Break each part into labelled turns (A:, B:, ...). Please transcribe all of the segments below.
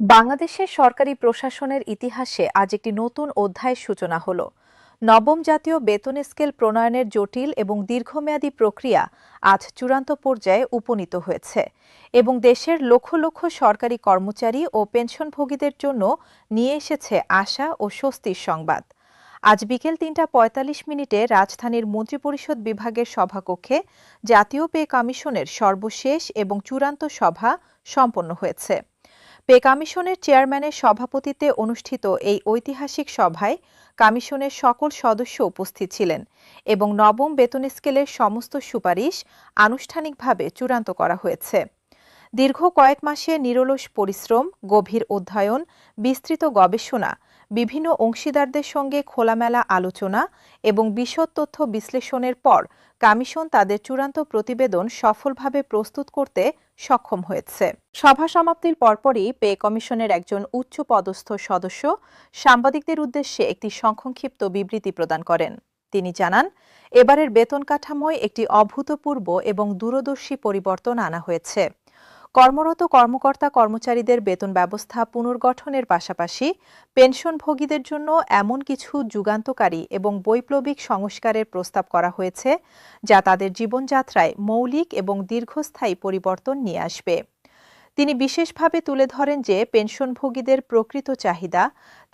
A: বাংলাদেশের সরকারি প্রশাসনের ইতিহাসে আজ একটি নতুন অধ্যায়ের সূচনা হলো। নবম জাতীয় বেতন স্কেল প্রণয়নের জটিল এবং দীর্ঘমেয়াদী প্রক্রিয়া আজ চূড়ান্ত পর্যায়ে উপনীত হয়েছে এবং দেশের লক্ষ লক্ষ সরকারি কর্মচারী ও পেনশনভোগীদের জন্য নিয়ে এসেছে আশা ও স্বস্তির সংবাদ। আজ বিকেল ৩:৪৫ রাজধানীর মন্ত্রিপরিষদ বিভাগের সভাকক্ষে জাতীয় পে কমিশনের সর্বশেষ এবং চূড়ান্ত সভা সম্পন্ন হয়েছে। পে কমিশনের চেয়ারম্যানের সভাপতিত্বে অনুষ্ঠিত এই ঐতিহাসিক সভায় কমিশনের সকল সদস্য উপস্থিত ছিলেন এবং নবম বেতন স্কেলের সমস্ত সুপারিশ আনুষ্ঠানিকভাবে চূড়ান্ত করা হয়েছে। দীর্ঘ কয়েক মাসে নিরলস পরিশ্রম, গভীর অধ্যয়ন, বিস্তৃত গবেষণা, বিভিন্ন অংশীদারদের সঙ্গে খোলামেলা আলোচনা এবং বিশদ তথ্য বিশ্লেষণের পর কমিশন তাদের চূড়ান্ত প্রতিবেদন সফলভাবে প্রস্তুত করতে সক্ষম হয়েছে। সভা সমাপ্তির পরপরই পে কমিশনের একজন উচ্চপদস্থ সদস্য সাংবাদিকদের উদ্দেশ্যে একটি সংক্ষিপ্ত বিবৃতি প্রদান করেন। তিনি জানান, এবারের বেতন কাঠামোয় একটি অভূতপূর্ব এবং দূরদর্শী পরিবর্তন আনা হয়েছে। কর্মরত কর্মকর্তা কর্মচারীদের বেতন ব্যবস্থা পুনর্গঠনের পাশাপাশি পেনশনভোগীদের জন্য এমন কিছু যুগান্তকারী এবং বৈপ্লবিক সংস্কারের প্রস্তাব করা হয়েছে যা তাদের জীবনযাত্রায় মৌলিক এবং দীর্ঘস্থায়ী পরিবর্তন নিয়ে আসবে। তিনি বিশেষভাবে তুলে ধরেন যে পেনশনভোগীদের প্রকৃত চাহিদা,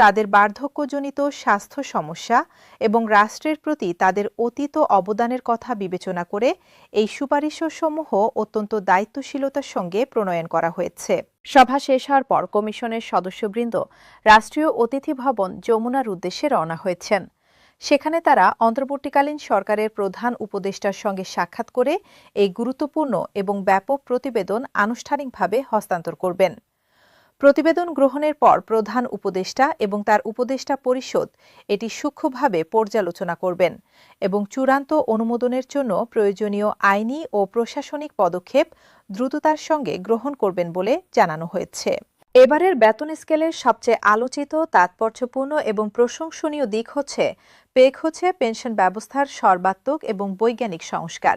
A: তাদের বার্ধক্যজনিত স্বাস্থ্য সমস্যা এবং রাষ্ট্রের প্রতি তাদের অতীত অবদানের কথা বিবেচনা করে এই সুপারিশসমূহ অত্যন্ত দায়িত্বশীলতার সঙ্গে প্রণয়ন করা হয়েছে। সভা শেষ হওয়ার পর কমিশনের সদস্যবৃন্দ রাষ্ট্রীয় অতিথি ভবন যমুনার উদ্দেশ্যে রওনা হয়েছেন। সেখানে তারা অন্তর্বর্তীকালীন সরকারের প্রধান উপদেষ্টার সঙ্গে সাক্ষাৎ করে এই গুরুত্বপূর্ণ এবং ব্যাপক প্রতিবেদন আনুষ্ঠানিকভাবে হস্তান্তর করবেন। প্রতিবেদন গ্রহণের পর প্রধান উপদেষ্টা এবং তার উপদেষ্টা পরিষদ এটি সূক্ষ্মভাবে পর্যালোচনা করবেন এবং চূড়ান্ত অনুমোদনের জন্য প্রয়োজনীয় আইনি ও প্রশাসনিক পদক্ষেপ দ্রুততার সঙ্গে গ্রহণ করবেন বলে জানানো হয়েছে। এবারের বেতন স্কেলের সবচেয়ে আলোচিত, তাৎপর্যপূর্ণ এবং প্রশংসনীয় দিক হচ্ছে পেনশন ব্যবস্থার সর্বাত্মক এবং বৈজ্ঞানিক সংস্কার।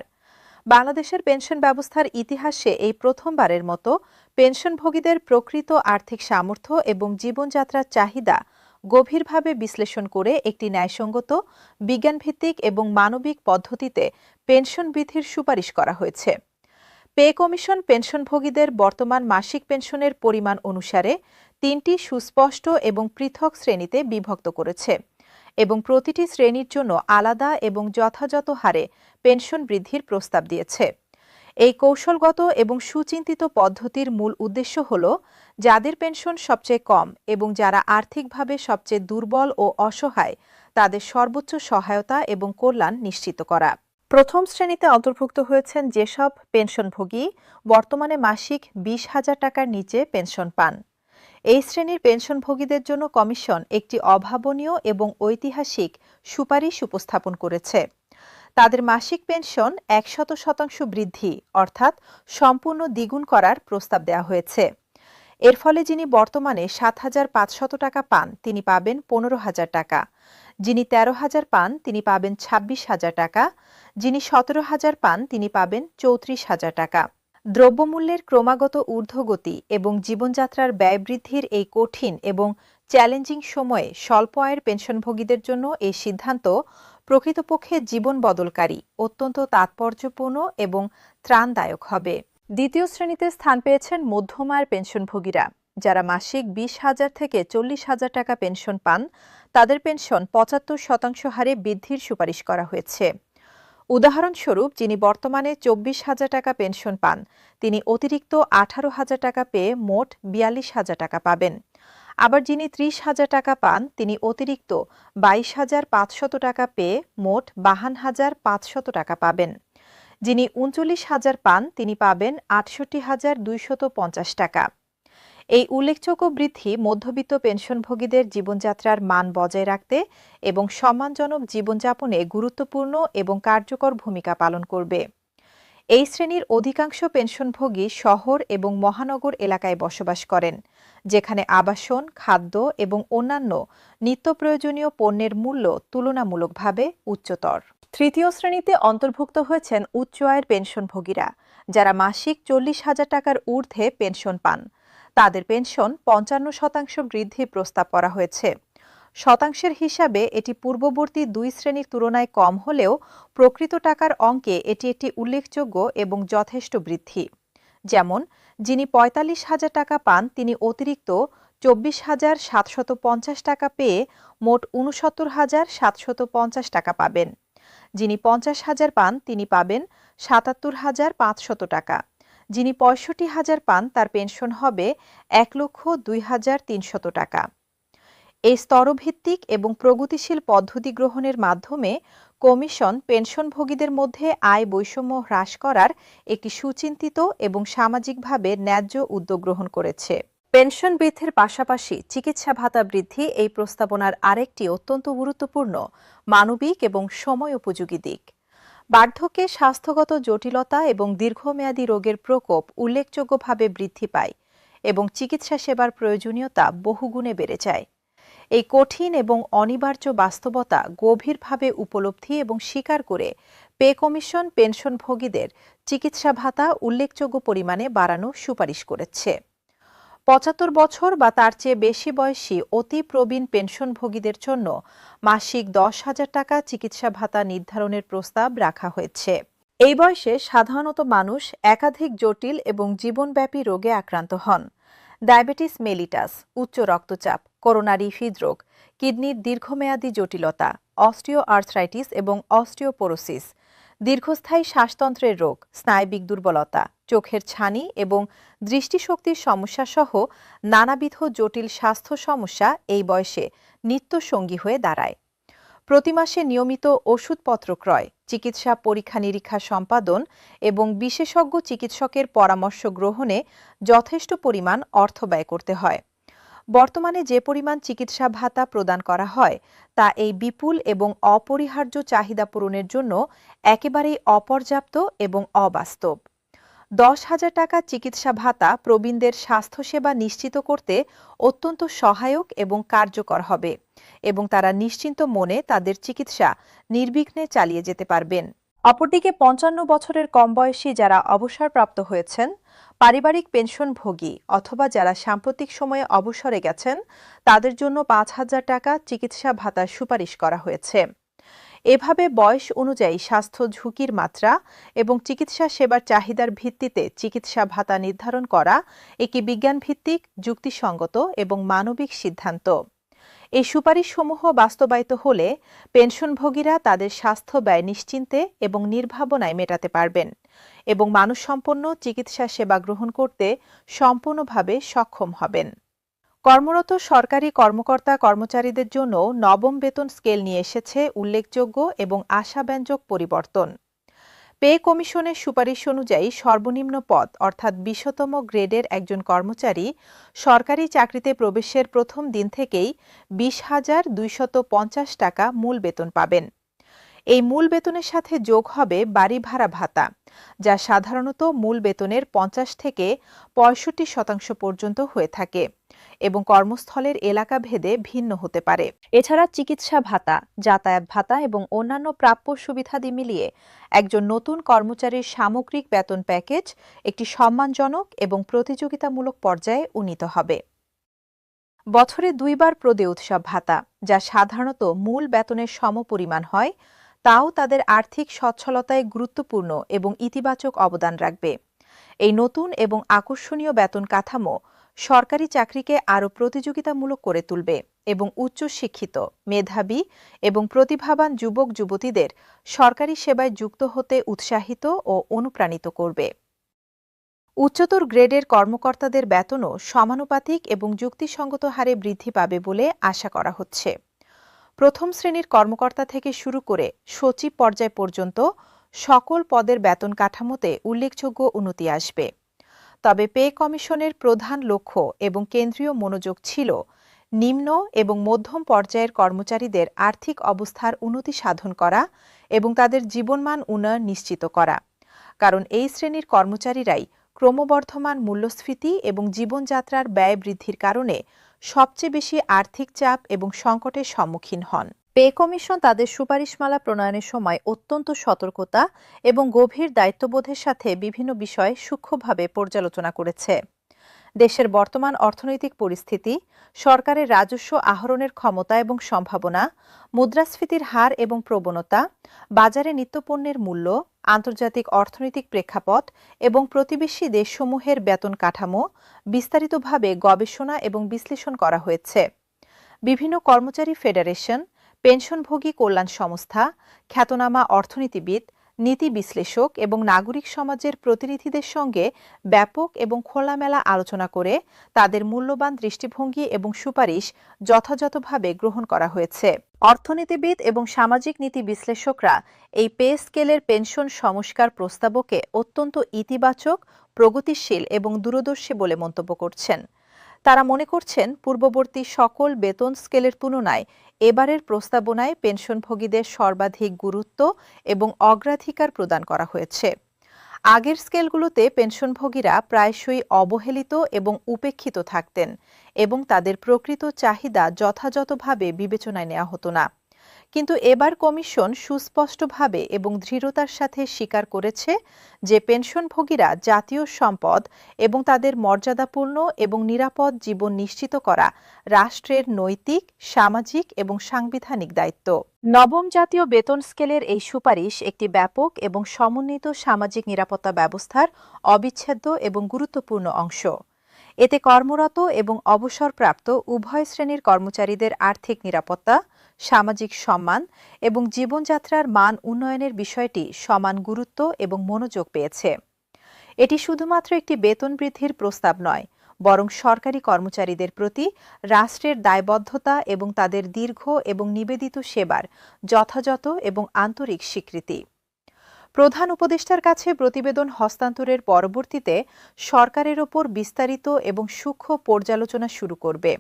A: বাংলাদেশের পেনশন ব্যবস্থার ইতিহাসে এই প্রথমবারের মতো পেনশনভোগীদের প্রকৃত আর্থিক সামর্থ্য এবং জীবনযাত্রার চাহিদা গভীরভাবে বিশ্লেষণ করে একটি ন্যায়সঙ্গত, বিজ্ঞানভিত্তিক এবং মানবিক পদ্ধতিতে পেনশন বৃদ্ধির সুপারিশ করা হয়েছে। পে কমিশন পেনশনভোগীদের বর্তমান মাসিক পেনশনের পরিমাণ অনুসারে ৩টি সুস্পষ্ট এবং পৃথক শ্রেণীতে বিভক্ত করেছে এবং প্রতিটি শ্রেণীর জন্য আলাদা এবং যথাযথ হারে পেনশন বৃদ্ধির প্রস্তাব দিয়েছে। এই কৌশলগত এবং সুচিন্তিত পদ্ধতির মূল উদ্দেশ্য হল যাদের পেনশন সবচেয়ে কম এবং যারা আর্থিকভাবে সবচেয়ে দুর্বল ও অসহায় তাদের সর্বোচ্চ সহায়তা এবং কল্যাণ নিশ্চিত করা। প্রথম শ্রেণীতে অন্তর্ভুক্ত হয়েছেন যেসব পেনশনভোগী বর্তমানে মাসিক ২০,০০০ টাকার নিচে পেনশন পান। এই শ্রেণীর পেনশনভোগীদের জন্য কমিশন একটি অভাবনীয় এবং ঐতিহাসিক সুপারিশ উপস্থাপন করেছে। তাদের মাসিক পেনশন ১০০% বৃদ্ধি অর্থাৎ সম্পূর্ণ দ্বিগুণ করার প্রস্তাব দেওয়া হয়েছে। এর ফলে যিনি বর্তমানে ৭,৫০০ টাকা পান তিনি পাবেন ১৫,০০০ টাকা, যিনি ১৩,০০০ পান তিনি পাবেন ২৬,০০০ টাকা, যিনি ১৭,০০০ পান তিনি পাবেন ৩৪,০০০ টাকা। দ্রব্যমূল্যের ক্রমাগত ঊর্ধ্বগতি এবং জীবনযাত্রার ব্যয় বৃদ্ধির এই কঠিন এবং চ্যালেঞ্জিং সময়ে স্বল্প আয়ের পেনশনভোগীদের জন্য এই সিদ্ধান্ত প্রকৃতপক্ষে জীবন বদলকারী, অত্যন্ত তাৎপর্যপূর্ণ এবং ত্রাণদায়ক হবে। দ্বিতীয় শ্রেণীতে স্থান পেয়েছেন মধ্যম আয়ের পেনশনভোগীরা, যারা মাসিক ২০,০০০ থেকে ৪০,০০০ টাকা পেনশন পান। তাদের পেনশন ৭৫% হারে বৃদ্ধির সুপারিশ করা হয়েছে। উদাহরণস্বরূপ, যিনি বর্তমানে ২৪,০০০ টাকা পেনশন পান তিনি অতিরিক্ত ১৮,০০০ টাকা পেয়ে মোট ৪২,০০০ টাকা পাবেন। আবার যিনি ৩০,০০০ টাকা পান তিনি অতিরিক্ত ২২,৫০০ টাকা পেয়ে মোট ৫২,৫০০ টাকা পাবেন। যিনি ৩৯,০০০ পান তিনি পাবেন ৬৮,২৫০ টাকা। এই উল্লেখযোগ্য বৃদ্ধি মধ্যবিত্ত পেনশনভোগীদের জীবনযাত্রার মান বজায় রাখতে এবং সম্মানজনক জীবনযাপনে গুরুত্বপূর্ণ এবং কার্যকর ভূমিকা পালন করবে। এই শ্রেণীর অধিকাংশ পেনশনভোগী শহর এবং মহানগর এলাকায় বসবাস করেন, যেখানে আবাসন, খাদ্য এবং অন্যান্য নিত্যপ্রয়োজনীয় পণ্যের মূল্য তুলনামূলকভাবে উচ্চতর। তৃতীয় শ্রেণীতে অন্তর্ভুক্ত হয়েছেন উচ্চ আয়ের পেনশনভোগীরা, যারা মাসিক ৪০,০০০ টাকার ঊর্ধ্বে পেনশন পান। তাদের পেনশন ৫৫% বৃদ্ধি প্রস্তাব করা হয়েছে। শতাংশের হিসাবে এটি পূর্ববর্তী ২ শ্রেণীর তুলনায় কম হলেও প্রকৃত টাকার অঙ্কে এটি একটি উল্লেখযোগ্য এবং যথেষ্ট বৃদ্ধি। যেমন, যিনি ৪৫,০০০ টাকা পান তিনি অতিরিক্ত ২৪,৭৫০ টাকা পেয়ে মোট ৬৯,৭৫০ টাকা পাবেন। যিনি ৫০,০০০ পান তিনি পাবেন ৭৭,৫০০ টাকা। যিনি ৬৫,০০০ পান তার পেনশন হবে ১,০২,৩০০ টাকা। এই স্তরভিত্তিক এবং প্রগতিশীল পদ্ধতি গ্রহণের মাধ্যমে কমিশন পেনশনভোগীদের মধ্যে আয় বৈষম্য হ্রাস করার একটি সুচিন্তিত এবং সামাজিকভাবে ন্যায্য উদ্যোগ গ্রহণ করেছে। পেনশন বৃদ্ধির পাশাপাশি চিকিৎসা ভাতা বৃদ্ধি এই প্রস্তাবনার আরেকটি অত্যন্ত গুরুত্বপূর্ণ মানবিক এবং সময় উপযোগী দিক। বার্ধক্যে স্বাস্থ্যগত জটিলতা এবং দীর্ঘমেয়াদী রোগের প্রকোপ উল্লেখযোগ্যভাবে বৃদ্ধি পায় এবং চিকিৎসা সেবার প্রয়োজনীয়তা বহুগুণে বেড়ে যায়। এই কঠিন এবং অনিবার্য বাস্তবতা গভীরভাবে উপলব্ধি এবং স্বীকার করে পে কমিশন পেনশনভোগীদের চিকিৎসা ভাতা উল্লেখযোগ্য পরিমাণে বাড়ানোর সুপারিশ করেছে। ৭৫ বছর বা তার চেয়ে বেশি বয়সী অতি প্রবীণ পেনশনভোগীদের জন্য মাসিক ১০,০০০ টাকা চিকিৎসা ভাতা নির্ধারণের প্রস্তাব রাখা হয়েছে। এই বয়সে সাধারণত মানুষ একাধিক জটিল এবং জীবনব্যাপী রোগে আক্রান্ত হন। ডায়াবেটিস মেলিটাস, উচ্চ রক্তচাপ, করোনারি হৃদরোগ, কিডনির দীর্ঘমেয়াদী জটিলতা, অস্টিও আর্থ্রাইটিস এবং অস্টিওপোরোসিস, দীর্ঘস্থায়ী শ্বাসতন্ত্রের রোগ, স্নায়বিক দুর্বলতা, চোখের ছানি এবং দৃষ্টিশক্তির সমস্যা সহ নানাবিধ জটিল স্বাস্থ্য সমস্যা এই বয়সে নিত্যসঙ্গী হয়ে দাঁড়ায়। প্রতি মাসে নিয়মিত ওষুধপত্র ক্রয়, চিকিৎসা পরীক্ষা নিরীক্ষা সম্পাদন এবং বিশেষজ্ঞ চিকিৎসকের পরামর্শ গ্রহণে যথেষ্ট পরিমাণ অর্থ ব্যয় করতে হয়। বর্তমানে যে পরিমাণ চিকিৎসা ভাতা প্রদান করা হয় তা এই বিপুল এবং অপরিহার্য চাহিদা পূরণের জন্য একেবারেই অপর্যাপ্ত এবং অবাস্তব। ১০,০০০ টাকা চিকিৎসা ভাতা প্রবীণদের স্বাস্থ্যসেবা নিশ্চিত করতে অত্যন্ত সহায়ক এবং কার্যকর হবে এবং তারা নিশ্চিন্ত মনে তাদের চিকিৎসা নির্বিঘ্নে চালিয়ে যেতে পারবেন। অপরদিকে ৫৫ বছরের কম বয়সী যারা অবসরপ্রাপ্ত হয়েছেন, পারিবারিক পেনশনভোগী অথবা যারা সাম্প্রতিক সময়ে অবসরে গেছেন তাদের জন্য ৫,০০০ টাকা চিকিৎসা ভাতার সুপারিশ করা হয়েছে। এভাবে বয়স অনুযায়ী স্বাস্থ্য ঝুঁকির মাত্রা এবং চিকিৎসা সেবার চাহিদার ভিত্তিতে চিকিৎসা ভাতা নির্ধারণ করা একটি বিজ্ঞানভিত্তিক, যুক্তিসঙ্গত এবং মানবিক সিদ্ধান্ত। এই সুপারিশসমূহ বাস্তবায়িত হলে পেনশনভোগীরা তাদের স্বাস্থ্য ব্যয় নিশ্চিন্তে এবং নির্ভাবনায় মেটাতে পারবেন এবং মানসম্পন্ন চিকিৎসা সেবা গ্রহণ করতে সম্পূর্ণভাবে সক্ষম হবেন। কর্মরত সরকারি কর্মকর্তা কর্মচারীদের জন্য নবম বেতন স্কেল নিয়ে এসেছে উল্লেখযোগ্য এবং আশাব্যঞ্জক পরিবর্তন। পে কমিশনের সুপারিশ অনুযায়ী সর্বনিম্ন পদ অর্থাৎ ২০তম গ্রেডের একজন কর্মচারী সরকারি চাকরিতে প্রবেশের প্রথম দিন থেকেই ২০,২৫০ টাকা মূল বেতন পাবেন। এই মূল বেতনের সাথে যোগ হবে বাড়ি ভাড়া ভাতা, যা সাধারণত মূল বেতনের ৫০ থেকে ৬৫% পর্যন্ত হয়ে থাকে এবং কর্মস্থলের এলাকা ভেদে ভিন্ন হতে পারে। এছাড়া চিকিৎসা ভাতা, যাতায়াত ভাতা এবং অন্যান্য প্রাপ্য সুবিধাদি মিলিয়ে একজন নতুন কর্মচারীর সামগ্রিক বেতন প্যাকেজ একটি সম্মানজনক এবং প্রতিযোগিতামূলক পর্যায়ে উন্নীত হবে। বছরে ২ বার প্রদেয় উৎসব ভাতা, যা সাধারণত মূল বেতনের সমপরিমাণ হয়, তাও তাদের আর্থিক সচ্ছলতায় গুরুত্বপূর্ণ এবং ইতিবাচক অবদান রাখবে। এই নতুন এবং আকর্ষণীয় বেতন কাঠামো সরকারি চাকরিকে আরও প্রতিযোগিতামূলক করে তুলবে এবং উচ্চশিক্ষিত, মেধাবী এবং প্রতিভাবান যুবক যুবতীদের সরকারি সেবায় যুক্ত হতে উৎসাহিত ও অনুপ্রাণিত করবে। উচ্চতর গ্রেডের কর্মকর্তাদের বেতনও সমানুপাতিক এবং যুক্তিসঙ্গত হারে বৃদ্ধি পাবে বলে আশা করা হচ্ছে। প্রথম শ্রেণীর কর্মকর্তা থেকে শুরু করে সচিব পর্যায় পর্যন্ত সকল পদের বেতন কাঠামোতে উল্লেখযোগ্য উন্নতি আসবে। তবে পে কমিশনের প্রধান লক্ষ্য এবং কেন্দ্রীয় মনোযোগ ছিল নিম্ন এবং মধ্যম পর্যায়ের কর্মচারীদের আর্থিক অবস্থার উন্নতি সাধন করা এবং তাদের জীবনমান উন্নয়ন নিশ্চিত করা, কারণ এই শ্রেণীর কর্মচারীরাই ক্রমবর্ধমান মূল্যস্ফীতি এবং জীবনযাত্রার ব্যয় বৃদ্ধির কারণে সবচেয়ে বেশি আর্থিক চাপ এবং সংকটের সম্মুখীন হন। পে কমিশন তাদের সুপারিশমালা প্রণয়নের সময় অত্যন্ত সতর্কতা এবং গভীর দায়িত্ববোধের সাথে বিভিন্ন বিষয় সূক্ষ্মভাবে পর্যালোচনা করেছে। দেশের বর্তমান অর্থনৈতিক পরিস্থিতি, সরকারের রাজস্ব আহরণের ক্ষমতা এবং সম্ভাবনা, মুদ্রাস্ফীতির হার এবং প্রবণতা, বাজারে নিত্যপণ্যের মূল্য, আন্তর্জাতিক অর্থনৈতিক প্রেক্ষাপট এবং প্রতিবেশী দেশসমূহের বেতন কাঠামো বিস্তারিতভাবে গবেষণা এবং বিশ্লেষণ করা হয়েছে। বিভিন্ন কর্মচারী ফেডারেশন, পেনশনভোগী কল্যাণ সংস্থা, খ্যাতনামা অর্থনীতিবিদ, নীতি বিশ্লেষক এবং নাগরিক সমাজের প্রতিনিধিদের সঙ্গে ব্যাপক এবং খোলামেলা আলোচনা করে তাদের মূল্যবান দৃষ্টিভঙ্গি এবং সুপারিশ যথাযথভাবে গ্রহণ করা হয়েছে। অর্থনীতিবিদ এবং সামাজিক নীতি বিশ্লেষকরা এই পে স্কেলের পেনশন সংস্কার প্রস্তাবকে অত্যন্ত ইতিবাচক, প্রগতিশীল এবং দূরদর্শী বলে মন্তব্য করছেন। তারা মনে করছেন, পূর্ববর্তী সকল বেতন স্কেলের তুলনায় এবারের প্রস্তাবনায় পেনশনভোগীদের সর্বাধিক গুরুত্ব এবং অগ্রাধিকার প্রদান করা হয়েছে। আগের স্কেলগুলোতে পেনশনভোগীরা প্রায়শই অবহেলিত এবং উপেক্ষিত থাকতেন এবং তাদের প্রকৃত চাহিদা যথাযথভাবে বিবেচনায় নেওয়া হতো না। কিন্তু এবার কমিশন সুস্পষ্টভাবে এবং দৃঢ়তার সাথে স্বীকার করেছে যে পেনশনভোগীরা জাতীয় সম্পদ এবং তাদের মর্যাদাপূর্ণ এবং নিরাপদ জীবন নিশ্চিত করা রাষ্ট্রের নৈতিক, সামাজিক এবং সাংবিধানিক দায়িত্ব। নবম জাতীয় বেতন স্কেলের এই সুপারিশ একটি ব্যাপক এবং সমন্বিত সামাজিক নিরাপত্তা ব্যবস্থার অবিচ্ছেদ্য এবং গুরুত্বপূর্ণ অংশ। এতে কর্মরত এবং অবসরপ্রাপ্ত উভয় শ্রেণীর কর্মচারীদের আর্থিক নিরাপত্তা, সামাজিক সম্মান এবং জীবনযাত্রার মান উন্নয়নের বিষয়টি সমান গুরুত্ব এবং মনোযোগ পেয়েছে। এটি শুধুমাত্র একটি বেতন বৃদ্ধির প্রস্তাব নয়, বরং সরকারি কর্মচারীদের প্রতি রাষ্ট্রের দায়বদ্ধতা এবং তাদের দীর্ঘ এবং নিবেদিত সেবার যথাযথ এবং আন্তরিক স্বীকৃতি। প্রধান উপদেষ্টার কাছে প্রতিবেদন হস্তান্তরের পরবর্তীতে সরকারের ওপর বিস্তারিত এবং সূক্ষ্ম পর্যালোচনা শুরু করবে।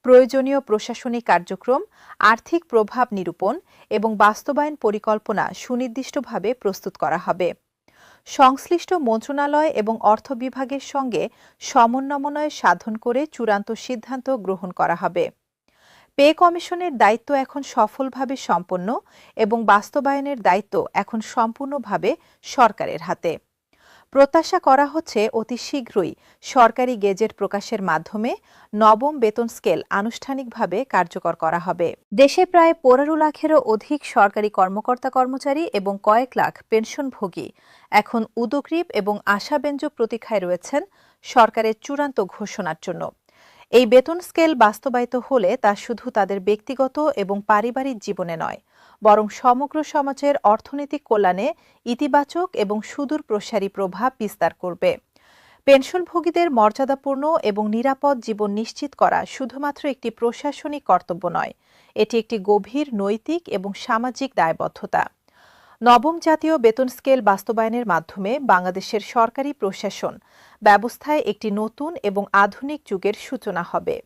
A: প্রয়োজনীয় প্রশাসনিক কার্যক্রম, আর্থিক প্রভাব নিরূপণ এবং বাস্তবায়ন পরিকল্পনা সুনির্দিষ্টভাবে প্রস্তুত করা হবে। সংশ্লিষ্ট মন্ত্রণালয় এবং অর্থ বিভাগের সঙ্গে সমন্বয় সাধন করে চূড়ান্ত সিদ্ধান্ত গ্রহণ করা হবে। পে কমিশনের দায়িত্ব এখন সফলভাবে সম্পন্ন এবং বাস্তবায়নের দায়িত্ব এখন সম্পূর্ণভাবে সরকারের হাতে। প্রত্যাশা করা হচ্ছে অতি শীঘ্রই সরকারি গেজেট প্রকাশের মাধ্যমে নবম বেতন স্কেল আনুষ্ঠানিকভাবে কার্যকর করা হবে। দেশে প্রায় 15 লাখেরও অধিক সরকারি কর্মকর্তা-কর্মচারী এবং কয়েক লাখ পেনশনভোগী এখন উদগ্রীব এবং আশাব্যঞ্জক প্রতীক্ষায় রয়েছেন সরকারের চূড়ান্ত ঘোষণার জন্য। এই বেতন স্কেল বাস্তবায়িত হলে তা শুধু তাদের ব্যক্তিগত এবং পারিবারিক জীবনে নয়, বরং সমগ্র সমাজের অর্থনৈতিক কল্যাণে ইতিবাচক এবং সুদূর প্রসারী প্রভাব বিস্তার করবে। পেনশনভোগীদের মর্যাদাপূর্ণ এবং নিরাপদ জীবন নিশ্চিত করা শুধুমাত্র একটি প্রশাসনিক কর্তব্য নয়, এটি একটি গভীর নৈতিক এবং সামাজিক দায়বদ্ধতা। নবম জাতীয় বেতন স্কেল বাস্তবায়নের মাধ্যমে বাংলাদেশের সরকারি প্রশাসন ব্যবস্থায় একটি নতুন এবং আধুনিক যুগের সূচনা হবে।